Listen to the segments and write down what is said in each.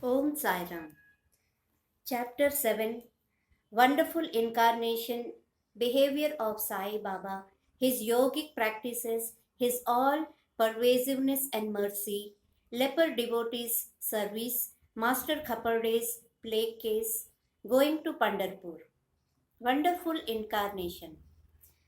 Om Sai Ram. Chapter 7 Wonderful Incarnation, Behavior of Sai Baba, His Yogic Practices, His All-pervasiveness and Mercy, Leper Devotees Service, Master Khaparde's Plague Case, Going to Pandharpur. Wonderful Incarnation.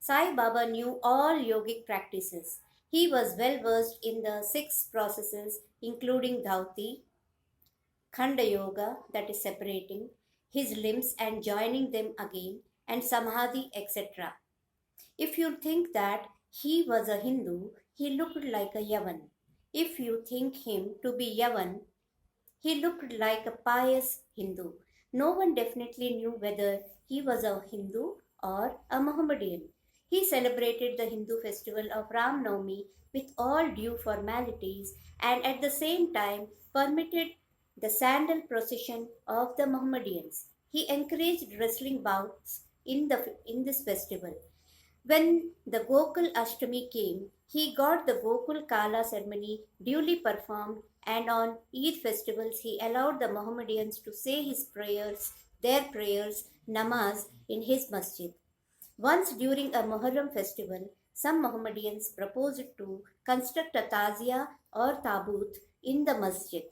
Sai Baba knew all yogic practices. He was well versed in the six processes, including Dhauti, Khanda Yoga, that is separating his limbs and joining them again, and Samadhi, etc. If you think that he was a Hindu, he looked like a Yavan. If you think him to be Yavan, he looked like a pious Hindu. No one definitely knew whether he was a Hindu or a Mohammedan. He celebrated the Hindu festival of Ram Navami with all due formalities and at the same time permitted the sandal procession of the Mohammedans. He encouraged wrestling bouts in this festival. When the Gokul Ashtami came, he got the Gokul Kala ceremony duly performed, and on Eid festivals he allowed the Mohammedans to say their prayers, namaz, in his masjid. Once during a Muharram festival, some Mohammedans proposed to construct a tazia or tabut in the masjid,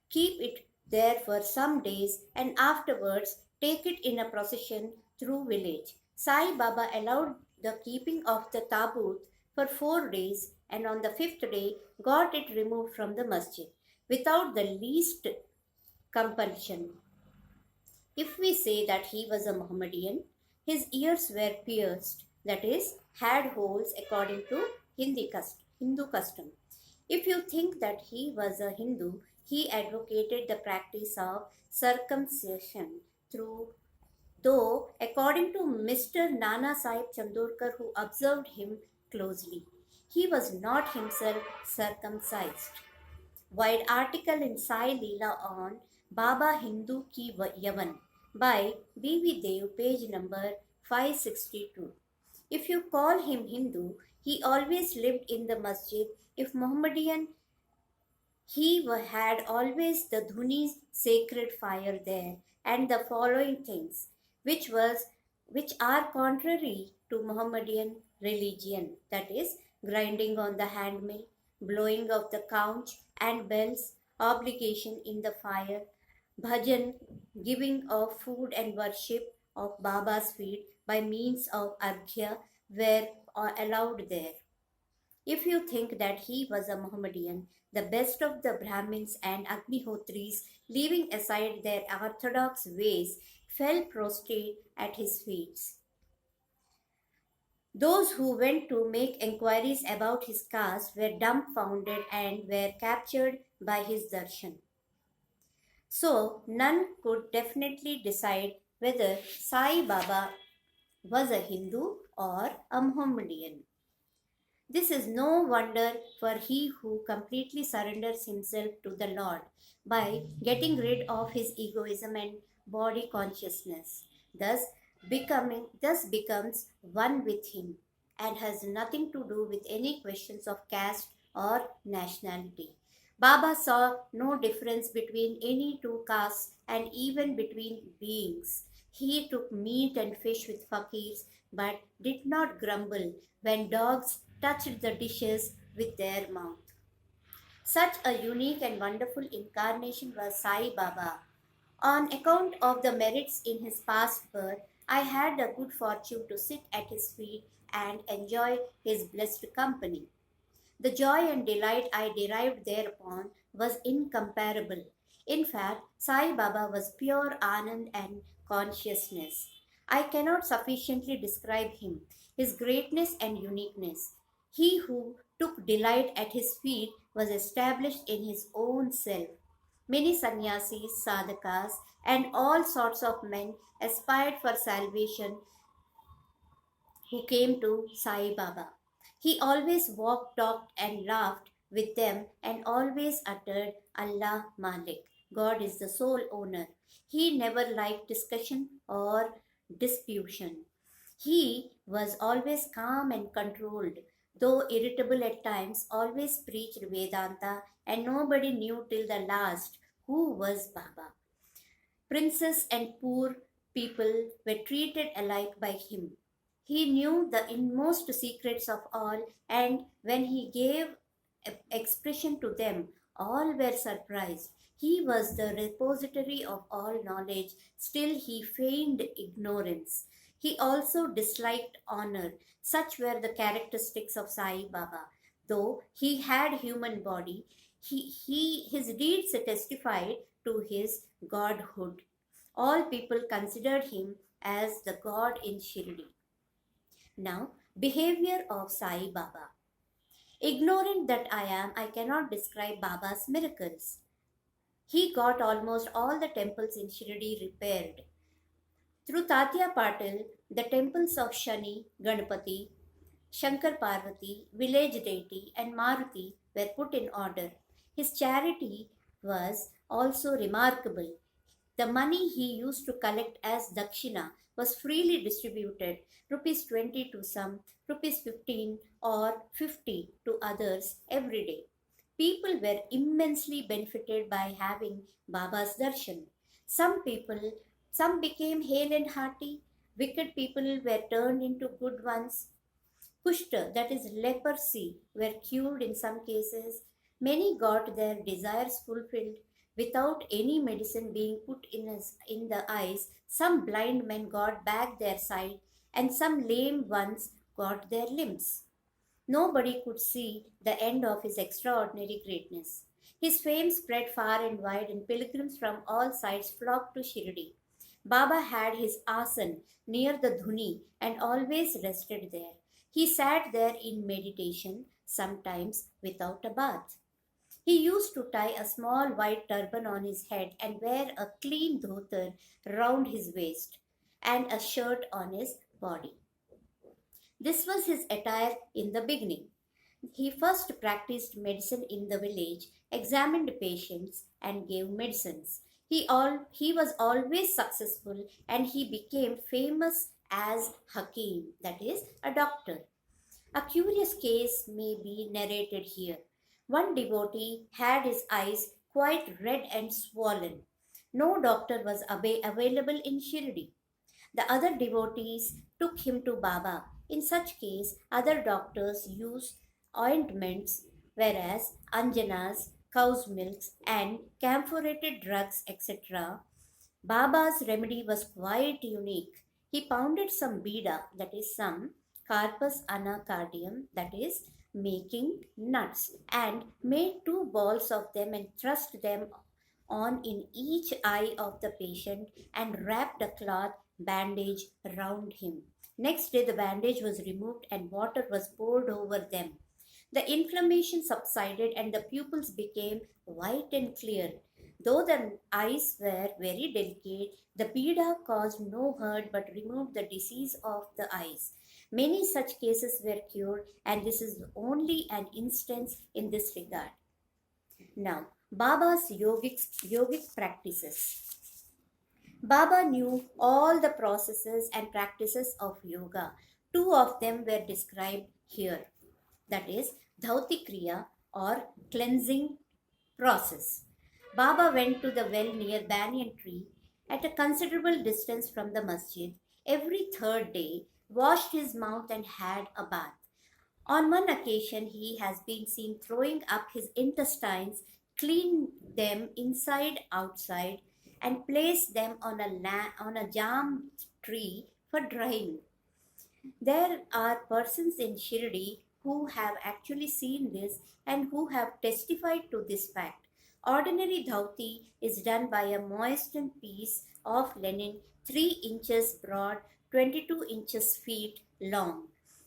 keep it there for some days, and afterwards take it in a procession through village. Sai Baba allowed the keeping of the tabut for 4 days and on the fifth day got it removed from the masjid without the least compulsion. If we say that he was a Mohammedan, his ears were pierced, that is, had holes according to Hindu custom. If you think that he was a Hindu, he advocated the practice of circumcision through, though, according to Mr. Nana Sahib Chandorkar, who observed him closely, he was not himself circumcised. Wide article in Sai Leela on Baba Hindu Ki Yavan by B.V. Dev, page number 562. If you call him Hindu, he always lived in the masjid. If Mohammedan, he had always the Dhuni's sacred fire there and the following things, which are contrary to Mohammedan religion, that is, grinding on the handmill, blowing of the conch and bells, obligation in the fire, bhajan, giving of food and worship of Baba's feet by means of arghya were allowed there. If you think that he was a Mohammedan, the best of the Brahmins and Agnihotris, leaving aside their orthodox ways, fell prostrate at his feet. Those who went to make enquiries about his caste were dumbfounded and were captured by his darshan. So, none could definitely decide whether Sai Baba was a Hindu or a Mohammedan. This is no wonder for he who completely surrenders himself to the Lord by getting rid of his egoism and body consciousness, thus becomes one with him and has nothing to do with any questions of caste or nationality. Baba saw no difference between any two castes and even between beings. He took meat and fish with fakirs but did not grumble when dogs touched the dishes with their mouth. Such a unique and wonderful incarnation was Sai Baba. On account of the merits in his past birth, I had the good fortune to sit at his feet and enjoy his blessed company. The joy and delight I derived thereupon was incomparable. In fact, Sai Baba was pure Anand and consciousness. I cannot sufficiently describe him, his greatness and uniqueness. He who took delight at his feet was established in his own self. Many sannyasis, sadhakas, and all sorts of men aspired for salvation who came to Sai Baba. He always walked, talked, and laughed with them and always uttered Allah Malik. God is the sole owner. He never liked discussion or disputation. He was always calm and controlled, though irritable at times, always preached Vedanta, and nobody knew till the last who was Baba. Princes and poor people were treated alike by him. He knew the inmost secrets of all, and when he gave expression to them, all were surprised. He was the repository of all knowledge, still he feigned ignorance. He also disliked honor. Such were the characteristics of Sai Baba. Though he had human body, his deeds testified to his godhood. All people considered him as the god in Shirdi. Now, behavior of Sai Baba. Ignorant that I am, I cannot describe Baba's miracles. He got almost all the temples in Shirdi repaired. Through Tatya Patil, the temples of Shani, Ganapati, Shankar Parvati, village deity, and Maruti were put in order. His charity was also remarkable. The money he used to collect as dakshina was freely distributed, rupees 20 to some, rupees 15 or 50 to others every day. People were immensely benefited by having Baba's darshan. Some became hale and hearty. Wicked people were turned into good ones. Kushta, that is leprosy, were cured in some cases. Many got their desires fulfilled without any medicine being put in the eyes. Some blind men got back their sight, and some lame ones got their limbs. Nobody could see the end of his extraordinary greatness. His fame spread far and wide, and pilgrims from all sides flocked to Shirdi. Baba had his asan near the dhuni and always rested there. He sat there in meditation, sometimes without a bath. He used to tie a small white turban on his head and wear a clean dhotar round his waist and a shirt on his body. This was his attire in the beginning. He first practiced medicine in the village, examined patients, and gave medicines. He was always successful, and he became famous as Hakim, that is, a doctor. A curious case may be narrated here. One devotee had his eyes quite red and swollen. No doctor was available in Shirdi. The other devotees took him to Baba. In such case, other doctors used ointments, whereas anjanas, cow's milks, and camphorated drugs, etc. Baba's remedy was quite unique. He pounded some bida, that is, some carpus anacardium, that is, making nuts, and made two balls of them and thrust them on in each eye of the patient and wrapped a cloth bandage round him. Next day, the bandage was removed and water was poured over them. The inflammation subsided and the pupils became white and clear. Though the eyes were very delicate, the bida caused no hurt but removed the disease of the eyes. Many such cases were cured, and this is only an instance in this regard. Now, Baba's yogic practices. Baba knew all the processes and practices of yoga. Two of them were described here, that is, Dhauti Kriya or cleansing process. Baba went to the well near banyan tree at a considerable distance from the masjid every third day, washed his mouth and had a bath. On one occasion, he has been seen throwing up his intestines, cleaned them inside outside, and placed them on a jam tree for drying. There are persons in Shirdi who have actually seen this and who have testified to this fact. Ordinary dhauti is done by a moistened piece of linen 3 inches broad, 22 inches feet long.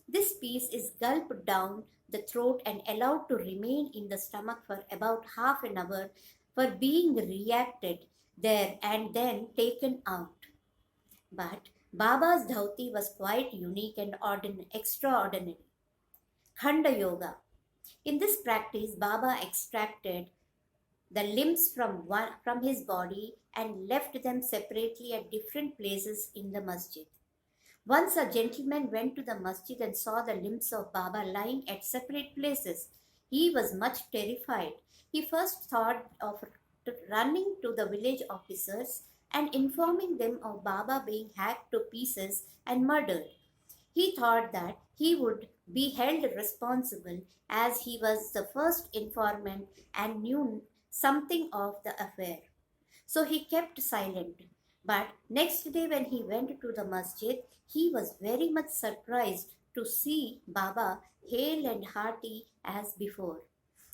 This piece is gulped down the throat and allowed to remain in the stomach for about half an hour for being reacted there and then taken out. But Baba's dhauti was quite unique and extraordinary. Khanda Yoga. In this practice, Baba extracted the limbs from his body and left them separately at different places in the masjid. Once a gentleman went to the masjid and saw the limbs of Baba lying at separate places. He was much terrified. He first thought of running to the village officers and informing them of Baba being hacked to pieces and murdered. He thought that he would be held responsible as he was the first informant and knew something of the affair. So he kept silent. But next day, when he went to the masjid, he was very much surprised to see Baba hale and hearty as before.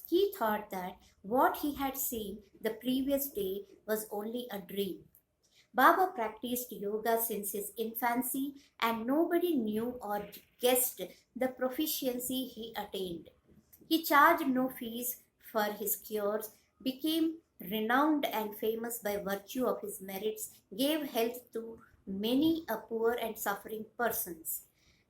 He thought that what he had seen the previous day was only a dream. Baba practiced yoga since his infancy, and nobody knew or guessed the proficiency he attained. He charged no fees for his cures, became renowned and famous by virtue of his merits, gave health to many a poor and suffering persons.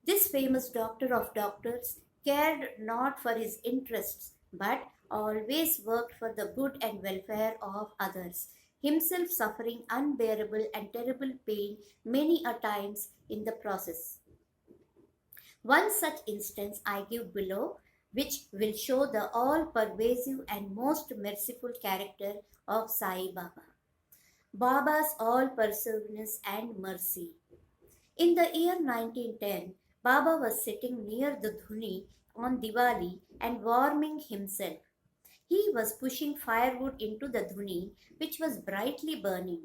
This famous doctor of doctors cared not for his interests, but always worked for the good and welfare of others, himself suffering unbearable and terrible pain many a times in the process. One such instance I give below, which will show the all-pervasive and most merciful character of Sai Baba. Baba's all-pervasiveness and mercy. In the year 1910, Baba was sitting near the dhuni on Diwali and warming himself. He was pushing firewood into the dhuni, which was brightly burning.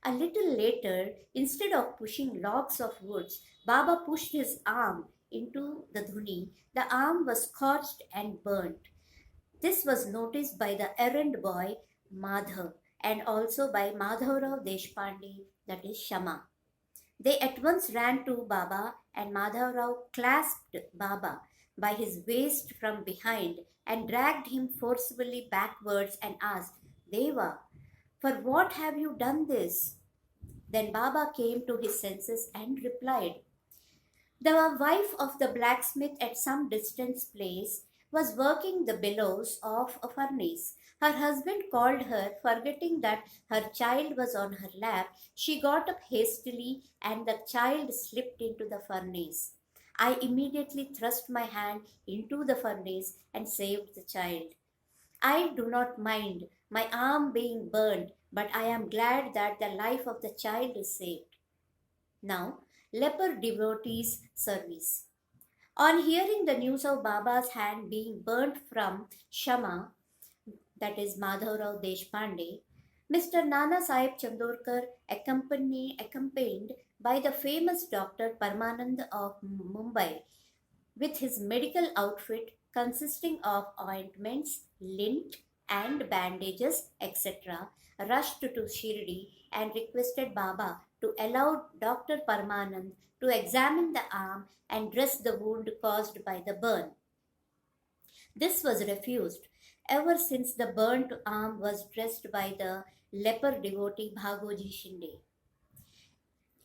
A little later, instead of pushing logs of woods, Baba pushed his arm into the dhuni. The arm was scorched and burnt. This was noticed by the errand boy Madhav and also by Madhavrao Deshpande, that is Shama. They at once ran to Baba, and Madhavrao clasped Baba by his waist from behind and dragged him forcibly backwards and asked, Deva, for what have you done this? Then Baba came to his senses and replied, the wife of the blacksmith at some distant place was working the bellows of a furnace. Her husband called her, forgetting that her child was on her lap. She got up hastily, and the child slipped into the furnace. I immediately thrust my hand into the furnace and saved the child. I do not mind my arm being burned, but I am glad that the life of the child is saved. Now, Leper Devotees service. On hearing the news of Baba's hand being burnt from Shama, that is Madhavrao Deshpande, Mr. Nana Sahib Chandorkar, accompanied by the famous Dr. Parmanand of Mumbai, with his medical outfit consisting of ointments, lint, and bandages, etc., rushed to Shirdi and requested Baba to allow Dr. Parmanand to examine the arm and dress the wound caused by the burn. This was refused. Ever since the burnt arm was dressed by the leper devotee Bhagoji Shinde.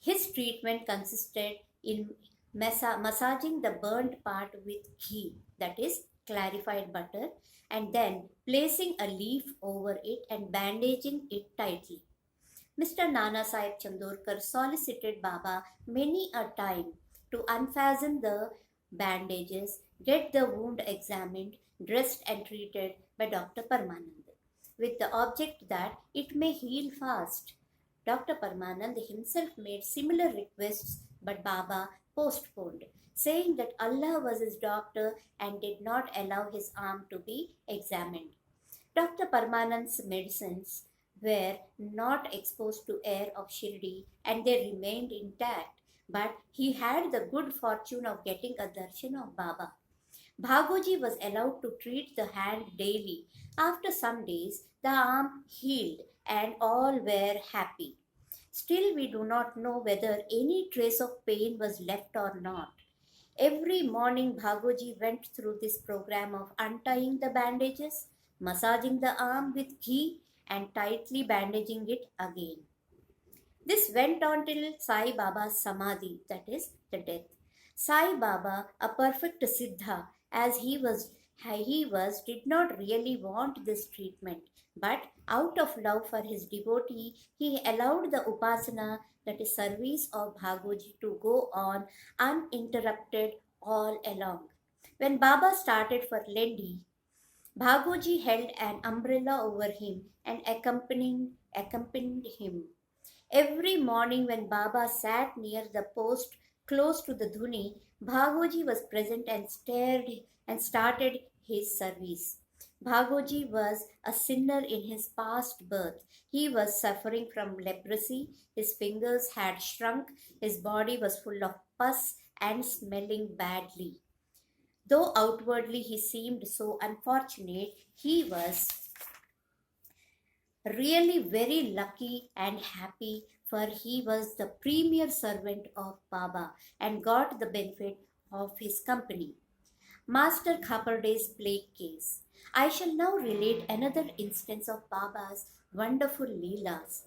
His treatment consisted in massaging the burnt part with ghee, that is clarified butter, and then placing a leaf over it and bandaging it tightly. Mr. Nana Sahib Chandorkar solicited Baba many a time to unfasten the bandages, get the wound examined, dressed and treated by Dr. Parmanand, with the object that it may heal fast. Dr. Parmanand himself made similar requests, but Baba postponed, saying that Allah was his doctor and did not allow his arm to be examined. Dr. Parmanand's medicines were not exposed to air of Shirdi and they remained intact, but he had the good fortune of getting a darshan of Baba. Bhagoji was allowed to treat the hand daily. After some days, the arm healed and all were happy. Still, we do not know whether any trace of pain was left or not. Every morning, Bhagoji went through this program of untying the bandages, massaging the arm with ghee, and tightly bandaging it again. This went on till Sai Baba's Samadhi, that is, the death. Sai Baba, a perfect Siddha, as he was, did not really want this treatment, but out of love for his devotee, he allowed the Upasana, that is, service of Bhagoji, to go on uninterrupted all along. When Baba started for Lendi, Bhagoji held an umbrella over him and accompanied him. Every morning when Baba sat near the post close to the dhuni, Bhagoji was present and started his service. Bhagoji was a sinner in his past birth. He was suffering from leprosy, his fingers had shrunk, his body was full of pus and smelling badly. Though outwardly he seemed so unfortunate, he was really very lucky and happy, for he was the premier servant of Baba and got the benefit of his company. Master Khaparde's plague case. I shall now relate another instance of Baba's wonderful Leelas.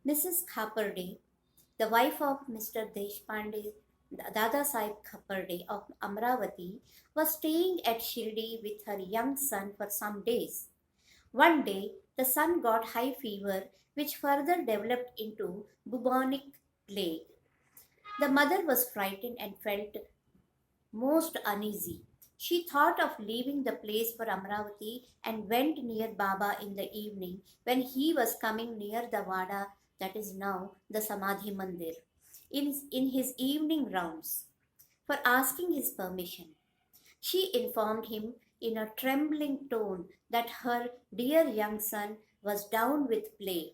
Mrs. Khaparde, the wife of Mr. Deshpande, Dada Saib Khaparde of Amravati, was staying at Shirdi with her young son for some days. One day, the son got high fever, which further developed into bubonic plague. The mother was frightened and felt most uneasy. She thought of leaving the place for Amravati and went near Baba in the evening when he was coming near the Vada, that is now the Samadhi Mandir, in his evening rounds, for asking his permission. She informed him in a trembling tone that her dear young son was down with plague.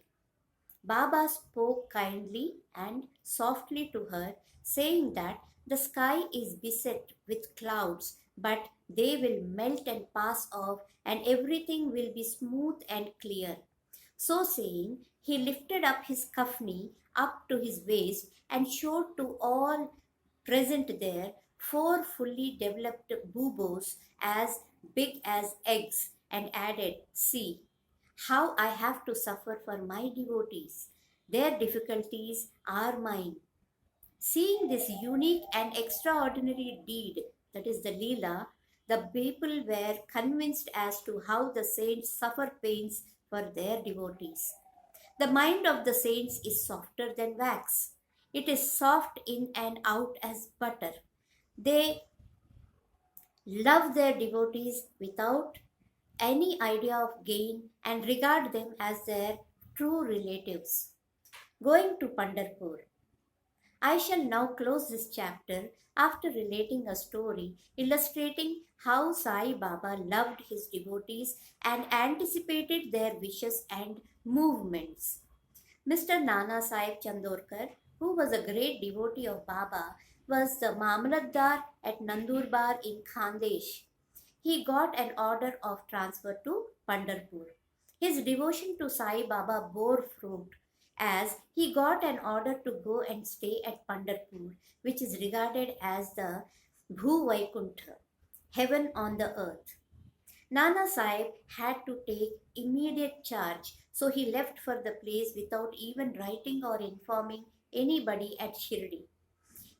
Baba spoke kindly and softly to her, saying that the sky is beset with clouds, but they will melt and pass off, and everything will be smooth and clear. So saying, he lifted up his kafni up to his waist and showed to all present there four fully developed buboes as big as eggs, and added, "See how I have to suffer for my devotees. Their difficulties are mine." Seeing this unique and extraordinary deed, that is the Leela, the people were convinced as to how the saints suffer pains for their devotees. The mind of the saints is softer than wax. It is soft in and out as butter. They love their devotees without any idea of gain and regard them as their true relatives. Going to Pandharpur. I shall now close this chapter after relating a story illustrating how Sai Baba loved his devotees and anticipated their wishes and movements. Mr. Nana Sahib Chandorkar, who was a great devotee of Baba, was the Mamlatdar at Nandurbar in Khandesh. He got an order of transfer to Pandharpur. His devotion to Sai Baba bore fruit, as he got an order to go and stay at Pandharpur, which is regarded as the Bhu Vaikuntha, heaven on the earth. Nana Sahib had to take immediate charge, so he left for the place without even writing or informing anybody at Shirdi.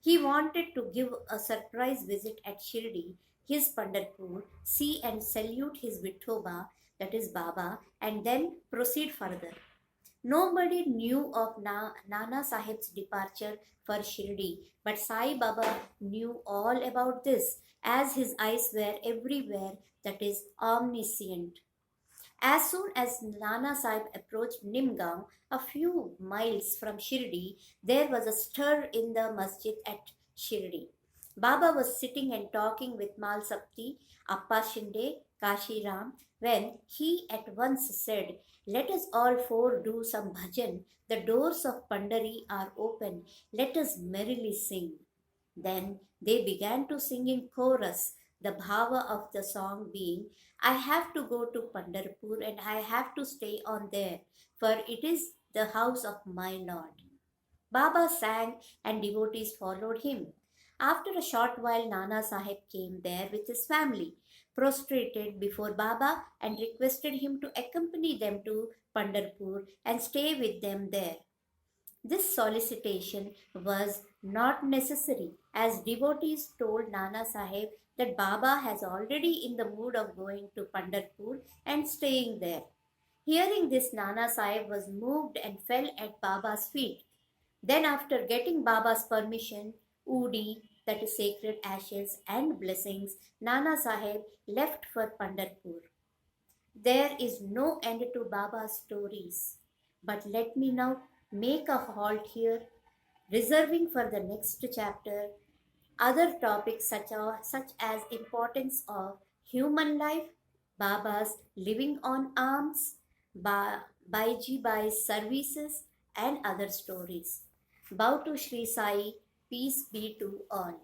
He wanted to give a surprise visit at Shirdi, his Pandharpur, see and salute his Vithoba, that is Baba, and then proceed further. Nobody knew of Nana Sahib's departure for Shirdi, but Sai Baba knew all about this, as his eyes were everywhere, that is omniscient. As soon as Nana Sahib approached Nimgaon, a few miles from Shirdi, there was a stir in the masjid at Shirdi. Baba was sitting and talking with Mal Sapti, Appa Shinde, Kashi Ram, when he at once said, "Let us all four do some bhajan. The doors of Pandari are open. Let us merrily sing." Then they began to sing in chorus, the bhava of the song being, "I have to go to Pandharpur and I have to stay on there, for it is the house of my Lord." Baba sang and devotees followed him. After a short while, Nana Sahib came there with his family, prostrated before Baba, and requested him to accompany them to Pandharpur and stay with them there. This solicitation was not necessary, as devotees told Nana Sahib that Baba has already in the mood of going to Pandharpur and staying there. Hearing this, Nana Sahib was moved and fell at Baba's feet. Then, after getting Baba's permission, Udi, that is sacred ashes, and blessings, Nana Sahib left for Pandharpur. There is no end to Baba's stories. But let me now make a halt here, reserving for the next chapter other topics such as importance of human life, Baba's living on alms, Baiji Bai's services, and other stories. Bow to Shri Sai, peace be to all.